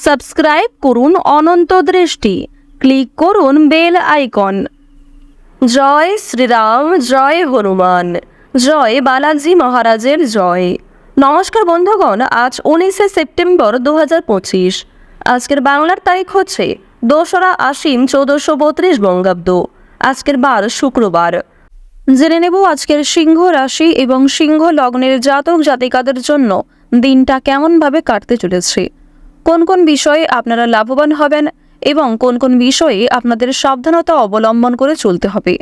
Subscribe করুন অনন্ত দৃষ্টি, click করুন বেল আইকন। জয় শ্রীরাম, জয় হনুমান, জয় বালাজি মহারাজের জয়। নমস্কার বন্ধুগণ, আজ 19শে সেপ্টেম্বর 2025। আজকের বাংলার তারিখ হচ্ছে 2রা আশ্বিন 1432 বঙ্গাব্দ। আজকের বার শুক্রবার। জেনে নেব আজকের সিংহ রাশি এবং সিংহ লগ্নের জাতক জাতিকাদের জন্য দিনটা কেমনভাবে কাটতে চলেছে, কোন কোন বিষয়ে আপনারা লাভবান হবেন এবং কোন কোন বিষয়ে আপনাদের সাবধানতা অবলম্বন করে চলতে হবে।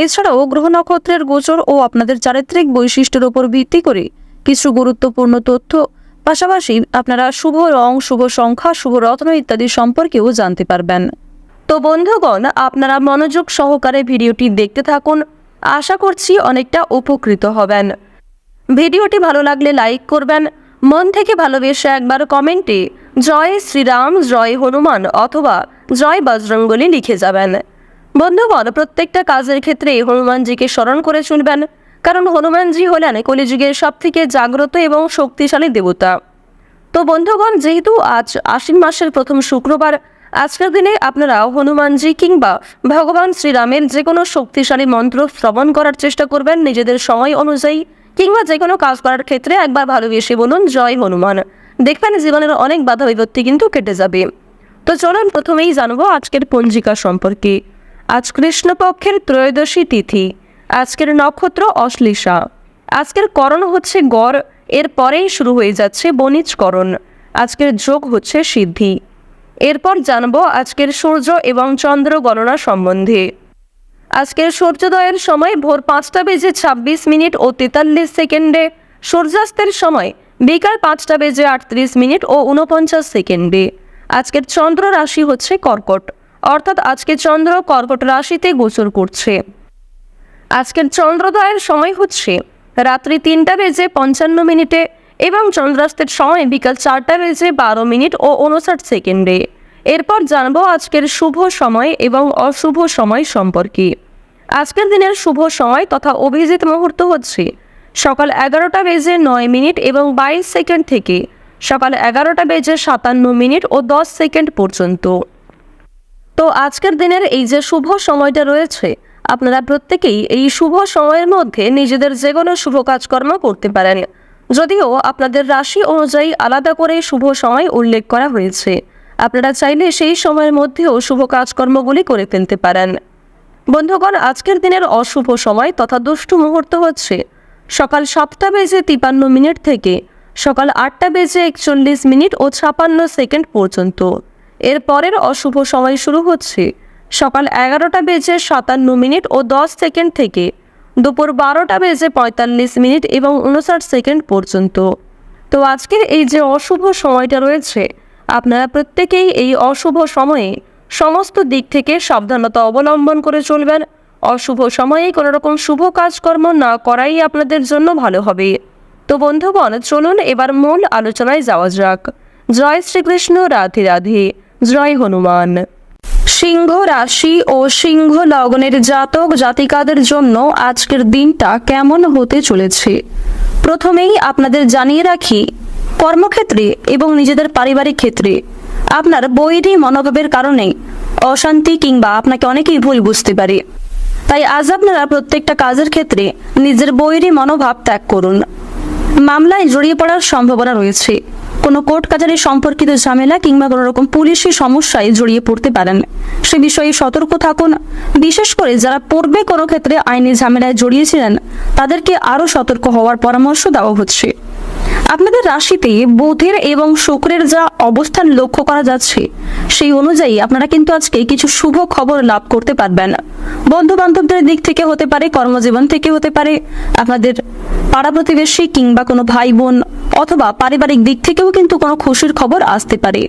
এছাড়াও গ্রহ নক্ষত্রের গোচর ও আপনাদের চারিত্রিক বৈশিষ্ট্যের উপর ভিত্তি করে কিছু গুরুত্বপূর্ণ তথ্য, পাশাপাশি আপনারা শুভ রং, শুভ সংখ্যা, শুভ রত্ন ইত্যাদি সম্পর্কেও জানতে পারবেন। তো বন্ধুগণ, আপনারা মনোযোগ সহকারে ভিডিওটি দেখতে থাকুন, আশা করছি অনেকটা উপকৃত হবেন। ভিডিওটি ভালো লাগলে লাইক করবেন, মন থেকে ভালোবেসে একবার কমেন্টে জয় শ্রীরাম, জয় হনুমান অথবা জয় বজরঙ্গলী লিখে যাবেন। বন্ধুগণ, প্রত্যেকটা কাজের ক্ষেত্রে হনুমানজিকে স্মরণ করে চলবেন, কারণ হনুমানজি হলেন কলিযুগের সবথেকে জাগ্রত এবং শক্তিশালী দেবতা। তো বন্ধুগণ, যেহেতু আজ আশ্বিন মাসের প্রথম শুক্রবার, আজকের দিনে আপনারা হনুমানজি কিংবা ভগবান শ্রীরামের যে কোনো শক্তিশালী মন্ত্র শ্রবণ করার চেষ্টা করবেন নিজেদের সময় অনুযায়ী, কিংবা যে কোনো কাজ করার ক্ষেত্রে একবার ভালোবেসে বলুন জয় হনুমান। দেখবেন জীবনের অনেক বাধা বিপত্তি কিন্তু কেটে যাবে। তো চলুন প্রথমেই জানবো আজকের পঞ্জিকা সম্পর্কে। আজ কৃষ্ণপক্ষের ত্রয়োদশী তিথি, আজকের নক্ষত্র অশ্লেষা, আজকের করণ হচ্ছে গড়, এর পরেই শুরু হয়ে যাচ্ছে বণিজকরণ, আজকের যোগ হচ্ছে সিদ্ধি। এরপর জানবো আজকের সূর্য এবং চন্দ্র গণনা সম্বন্ধে। আজকের সূর্যোদয়ের সময় ভোর 5টা বেজে 26 ও 43 সেকেন্ডে, সূর্যাস্তের সময় বিকাল 5টা বেজে 38 ও 49 সেকেন্ডে। আজকের চন্দ্র রাশি হচ্ছে কর্কট, অর্থাৎ আজকে চন্দ্র কর্কট রাশিতে গোচর করছে। আজকের চন্দ্রোদয়ের সময় হচ্ছে রাত্রি 3টা বেজে 55 এবং চন্দ্রাস্তের সময় বিকাল 4টা বেজে 12 ও 59 সেকেন্ডে। এরপর জানবো আজকের শুভ সময় এবং অশুভ সময় সম্পর্কে। আজকের দিনের শুভ সময় তথা অভিজিৎ মুহূর্ত হচ্ছে সকাল 11টা বেজে 9 এবং 22 সেকেন্ড থেকে সকাল 11টা বেজে 57 ও 10 সেকেন্ড পর্যন্ত। তো আজকের দিনের এই যে শুভ সময়টা রয়েছে, আপনারা প্রত্যেকেই এই শুভ সময়ের মধ্যে নিজেদের যে কোনো শুভ কাজকর্ম করতে পারেন, যদিও আপনাদের রাশি অনুযায়ী আলাদা করে শুভ সময় উল্লেখ করা হয়েছে। আপনারা চাইলে সেই সময়ের মধ্যেও শুভ কাজকর্মগুলি করে ফেলতে পারেন। বন্ধুগণ, আজকের দিনের অশুভ সময় তথা দুষ্টু মুহূর্ত হচ্ছে সকাল 7টা বেজে 53 থেকে সকাল 8টা বেজে 41 ও 56 সেকেন্ড পর্যন্ত। এর পরের অশুভ সময় শুরু হচ্ছে সকাল 11টা বেজে 57 ও 10 সেকেন্ড থেকে দুপুর 12টা বেজে 45 এবং 59 সেকেন্ড পর্যন্ত। তো আজকের এই যে অশুভ সময়টা রয়েছে, আপনারা প্রত্যেকেই এই অশুভ সময়ে সমস্ত দিক থেকে সাবধানতা অবলম্বন করে চলবেন। অশুভ সময়ে কোনো রকম শুভ কাজকর্ম না করাই আপনাদের জন্য ভালো হবে। তো বন্ধুগণ, চলুন এবার মূল আলোচনায় যাওয়া যাক। জয় শ্রীকৃষ্ণ, রাধে রাধে, জয় হনুমান। সিংহ রাশি ও সিংহ লগ্নের জাতক জাতিকাদের জন্য আজকের দিনটা কেমন হতে চলেছে প্রথমেই আপনাদের জানিয়ে রাখি, কর্মক্ষেত্রে এবং নিজেদের পারিবারিক ক্ষেত্রে আপনার বৈরী মনোভাবের কারণে অশান্তি কিংবা আপনাকে অনেকেই ভুল বুঝতে পারে। তাই আজ আপনারা প্রত্যেকটা কাজের ক্ষেত্রে নিজের বৈরী মনোভাব ত্যাগ করুন। মামলায় জড়িয়ে পড়ার সম্ভাবনা রয়েছে, কোনো কোর্ট কাছারি সম্পর্কিত ঝামেলা কিংবা কোনো রকম পুলিশি সমস্যায় জড়িয়ে পড়তে পারেন, সে বিষয়ে সতর্ক থাকুন। বিশেষ করে যারা পূর্বে কোনো ক্ষেত্রে আইনি ঝামেলায় জড়িয়েছিলেন, তাদেরকে আরও সতর্ক হওয়ার পরামর্শ দেওয়া হচ্ছে। আপনাদের রাশিতে বুধের এবং শুক্রের যা অবস্থান লক্ষ্য করা যাচ্ছে, সেই অনুযায়ী আপনারা কিন্তু আজকে কিছু শুভ খবর লাভ করতে পারবেন। বন্ধু বান্ধবদের দিক থেকে হতে পারে, কর্মজীবন থেকে হতে পারে, আপনাদের পাড়া প্রতিবেশী কিংবা কোনো ভাই বোন অথবা পারিবারিক দিক থেকেও কিন্তু কোনো খুশির খবর আসতে পারে।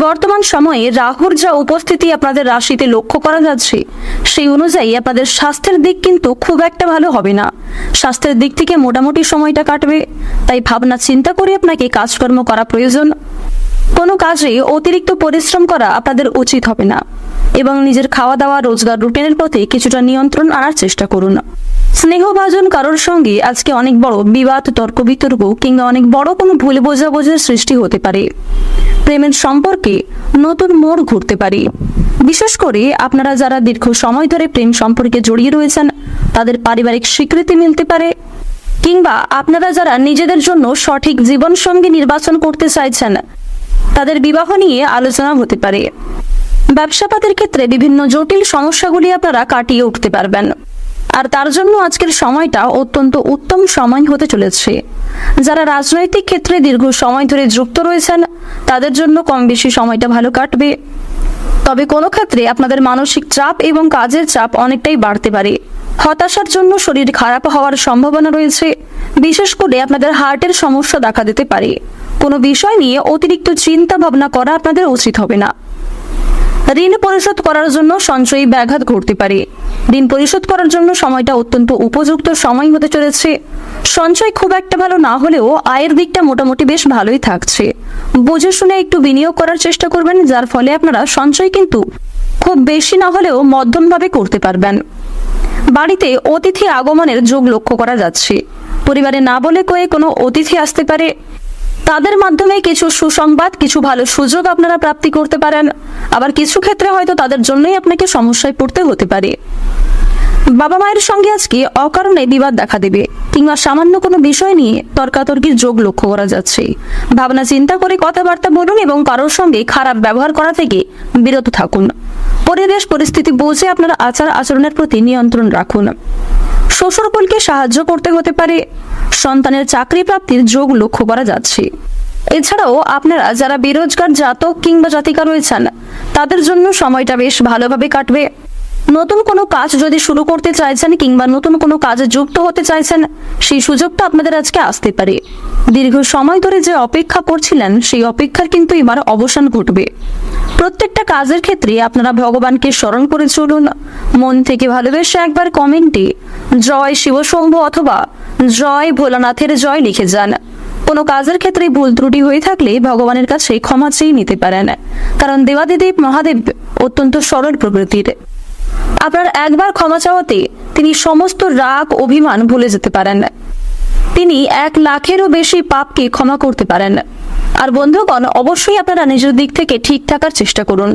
বর্তমান সময়ে রাহুর যা উপস্থিতি আপনাদের রাশিতে লক্ষ্য করা যাচ্ছে, সেই অনুযায়ী আপনাদের স্বাস্থ্যের দিক কিন্তু খুব একটা ভালো হবে না। স্বাস্থ্যের দিক থেকে মোটামুটি সময়টা কাটবে, তাই ভাবনা চিন্তা করে আপনাকে কাজকর্ম করা প্রয়োজন। কোনো কাজে অতিরিক্ত পরিশ্রম করা আপনাদের উচিত হবে না এবং নিজের খাওয়া দাওয়া রোজগার রুটিনের প্রতি কিছুটা নিয়ন্ত্রণ আনার চেষ্টা করুন। স্নেহভাজন কারোর সঙ্গে আজকে অনেক বড় বিবাদ, তর্ক বিতর্ক কিংবা অনেক বড় কোনো ভুল বোঝাবুঝির সৃষ্টি হতে পারে। প্রেমের সম্পর্কে নতুন মোড় ঘুরতে পারে। বিশেষ করে আপনারা যারা দীর্ঘ সময় ধরে প্রেম সম্পর্কে জড়িয়ে রয়েছেন তাদের পারিবারিক স্বীকৃতি মিলতে পারে, কিংবা আপনারা যারা নিজেদের জন্য সঠিক জীবনসঙ্গী নির্বাচন করতে চাইছেন তাদের বিবাহ নিয়ে আলোচনা হতে পারে। ব্যবসাপাতের ক্ষেত্রে বিভিন্ন জটিল সমস্যাগুলি আপনারা কাটিয়ে উঠতে পারবেন, আর তার জন্য আজকের সময়টা অত্যন্ত উত্তম সময় হতে চলেছে। যারা রাজনৈতিক ক্ষেত্রে দীর্ঘ সময় ধরে যুক্ত রয়েছেন তাদের জন্য কম বেশি সময়টা ভালো কাটবে, তবে কোনো ক্ষেত্রে আপনাদের মানসিক চাপ এবং কাজের চাপ অনেকটাই বাড়তে পারে। হতাশার জন্য শরীর খারাপ হওয়ার সম্ভাবনা রয়েছে। বিশেষ করে আপনাদের হার্টের সমস্যা দেখা দিতে পারে। কোনো বিষয় নিয়ে অতিরিক্ত চিন্তা ভাবনা করা আপনাদের উচিত হবে না। ঋণ পরিশোধ করার জন্য সঞ্চয়ী ব্যাঘাত ঘটতে পারে। ঋণ পরিশোধ করার জন্য সময়টা অত্যন্ত উপযুক্ত সময় হতে চলেছে। সঞ্চয় খুব একটা ভালো না হলেও আয়ের দিকটা মোটামুটি বেশ ভালোই থাকছে। বুঝে শুনে একটু বিনিয়োগ করার চেষ্টা করবেন, যার ফলে আপনারা সঞ্চয় কিন্তু খুব বেশি না হলেও মধ্যমভাবে করতে পারবেন। বাড়িতে অতিথি আগমনের যোগ লক্ষ্য করা যাচ্ছে। পরিবারে না বলে কয়ে কোনো অতিথি আসতে পারে, তাদের মাধ্যমে কিছু সুসংবাদ, কিছু ভালো সুযোগ আপনারা প্রাপ্তি করতে পারেন। আবার কিছু ক্ষেত্রে হয়তো তাদের জন্যই আপনাকে সমস্যায় পড়তে হতে পারে। বাবা মায়ের সঙ্গে আজকে অকারণে বিবাদ দেখা দেবে, কিংবা সামান্য কোনো বিষয় নিয়ে তর্কাতর্কির যোগ লক্ষ্য করা যাচ্ছে। ভাবনা চিন্তা করে কথাবার্তা বলুন এবং কারোর সঙ্গে খারাপ ব্যবহার করা থেকে বিরত থাকুন। পরিবেশ পরিস্থিতি বুঝে আপনারা আচার আচরণের প্রতি নিয়ন্ত্রণ রাখুন। শ্বশুরকুলকে সাহায্য করতে হতে পারে। সন্তানের চাকরি প্রাপ্তির যোগ লক্ষ্য করা যাচ্ছে। এছাড়াও আপনারা যারা বেরোজগার জাতক কিংবা জাতিকা রয়েছেন তাদের জন্য সময়টা বেশ ভালোভাবে কাটবে। নতুন কোনো কাজ যদি শুরু করতে চাইছেন কিংবা নতুন কোনো কাজে যুক্ত হতে চাইছেন সেই সুযোগটা আপনাদের আজকে আসতে পারে। দীর্ঘ সময় ধরে যে অপেক্ষা করছিলেন সেই অপেক্ষার কিন্তু এবার অবসান ঘটবে। প্রত্যেকটা কাজের ক্ষেত্রে আপনারা ভগবানকে স্মরণ করে চলুন। মন থেকে ভালোবেসে একবার কমেন্টে জয় শিবশম্ভু অথবা জয় ভোলানাথের জয় লিখে যান। কোনো কাজের ক্ষেত্রে ভুল ত্রুটি হয়ে থাকলে ভগবানের কাছে ক্ষমা চেয়ে নিতে পারেন, কারণ দেবাদিদেব মহাদেব অত্যন্ত সরল প্রকৃতির। আপনার একবার ক্ষমা চাওয়াতে তিনি সমস্ত রাগ অভিমান ভুলে যেতে পারেন। তিনি 1 লাখেরও বেশি পাপকে ক্ষমা করতে পারেন। আর বন্ধুগণ, অবশ্যই আপনারা নিজের দিক থেকে ঠিক থাকার চেষ্টা করুন।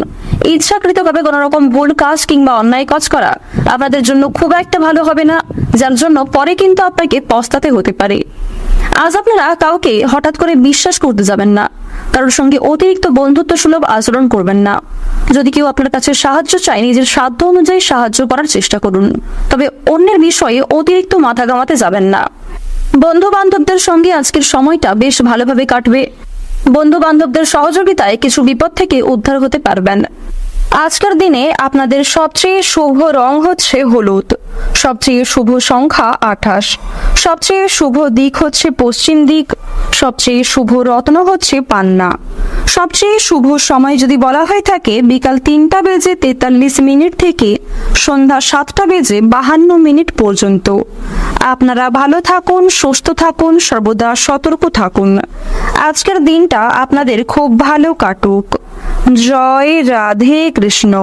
ইচ্ছাকৃতভাবে কোনো রকম ভুল কাজ কিংবা অন্যায় কাজ করা আপনাদের জন্য খুব একটা ভালো হবে না, যার জন্য পরে কিন্তু আপনাকে পস্তাতে হতে পারে। আজ আপনারা কাউকে হঠাৎ করে বিশ্বাস করতে যাবেন না। কারোর সঙ্গে অতিরিক্ত বন্ধুত্ব সুলভ আচরণ করবেন না। যদি কেউ আপনার কাছে সাহায্য চায় নিজের সাধ্য অনুযায়ী সাহায্য করার চেষ্টা করুন, তবে অন্যের বিষয়ে অতিরিক্ত মাথা ঘামাতে যাবেন না। বন্ধু বান্ধবদের সঙ্গে আজকের সময়টা বেশ ভালোভাবে কাটবে। বন্ধু বান্ধবদের সহযোগিতায় কিছু বিপদ থেকে উদ্ধার হতে পারবেন। আজকের দিনে আপনাদের সবচেয়ে শুভ রং হচ্ছে হলুদ, সবচেয়ে শুভ সংখ্যা 28, সবচেয়ে শুভ দিক হচ্ছে পশ্চিম দিক, সবচেয়ে শুভ রত্ন হচ্ছে পান্না। সবচেয়ে শুভ সময় যদি বলা হয়ে থাকে বিকাল 3:43 থেকে সন্ধ্যা 7:52 পর্যন্ত। আপনারা ভালো থাকুন, সুস্থ থাকুন, সর্বদা সতর্ক থাকুন। আজকের দিনটা আপনাদের খুব ভালো কাটুক। জয় রাধে কৃষ্ণ।